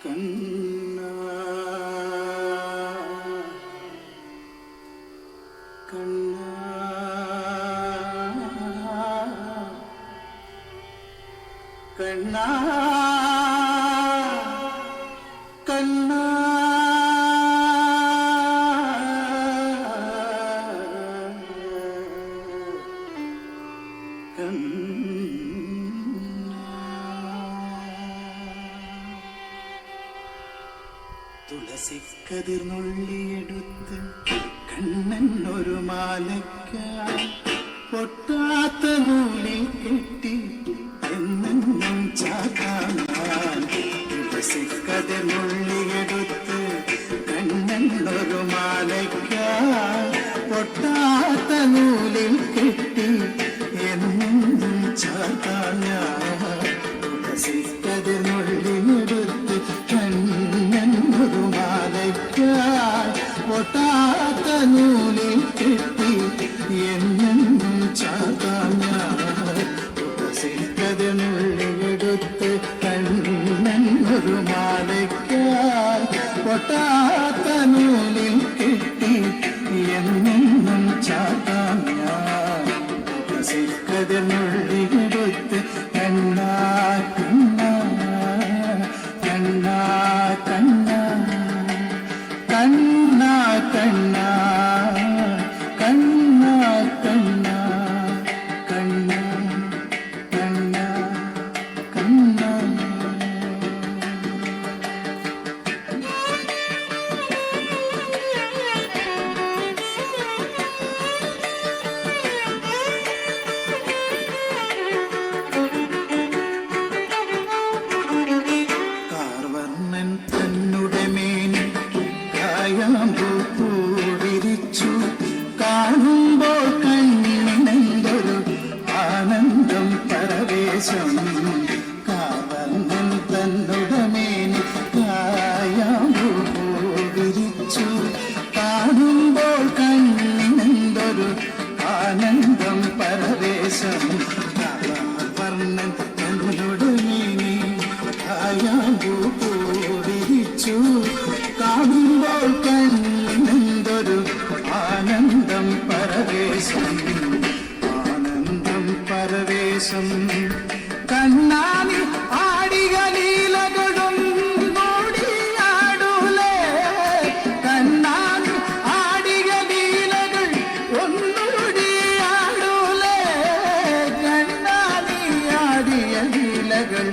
കണ്ണാ കണ്ണാ കണ്ണാ കണ്ണാ തുളസിക്കതിർന്നുള്ളിയെടുത്ത് കണ്ണൻ ഒരു മാലയ്ക്കായി പൊട്ടാത്ത നൂലിൽ കെട്ടി എന്നെന്നും ചാത്താൻ. തുളസിക്കതിർന്നുള്ളിയെടുത്ത് കണ്ണൻ ഒരു മാലയ്ക്കായി പൊട്ടാത്ത നൂലിൽ കെട്ടി എന്നെന്നും ചാത്താൻ. തുളസിക്കതിർന്നുള്ളിയെടുത്ത് ഒരു മാലയ്ക്കായി പൊട്ടാത്ത നൂലിൽ കെട്ടി എന്നെന്നും ചാത്താൻ. തുളസിക്കതിനുള്ളിലെടുത്ത് കണ്ണൻ ഒരു മാലയ്ക്കായി പൊട്ടാത്ത നൂലിൽ കെട്ടി എന്നെന്നും ചാത്താൻ. തുളസിക്കതിനുള്ളിലെടുത്ത് കണ്ണാ കണ്ണാ കണ്ണാ കണ്ണാ കണ്ണാ കണ്ണാ കണ്ണാ കണ്ണാ കണ്ണാ കണ്ണാ കണ്ണാ. കാർവർണ്ണൻ തന്നുടെ മേനി വിരിച്ചു കാണുമ്പോൾ കണ്ണിനെന്തൊരു ആനന്ദം പരവേശം. കാർവർണ്ണൻ തന്നുടെ മേനി വിരിച്ചു കാണുമ്പോൾ കണ്ണിനെന്തൊരു ആനന്ദം പരവേശം. കാർവർണ്ണൻ തന്നുടെ മേനി വിരിച്ചു കാണുമ്പോൾ കണ്ണിനെന്തൊരു ആനന്ദം പരവേശം. ആനന്ദം പരവേശം. കണ്ണാനി ആടിക ലീലകളും കൂടിയാടൂലേ. കണ്ണാനി ആടിക ലീലകൾ ഒന്നുകൂടിയാടൂലേ. കണ്ണാനി ആടിയ ലീലകൾ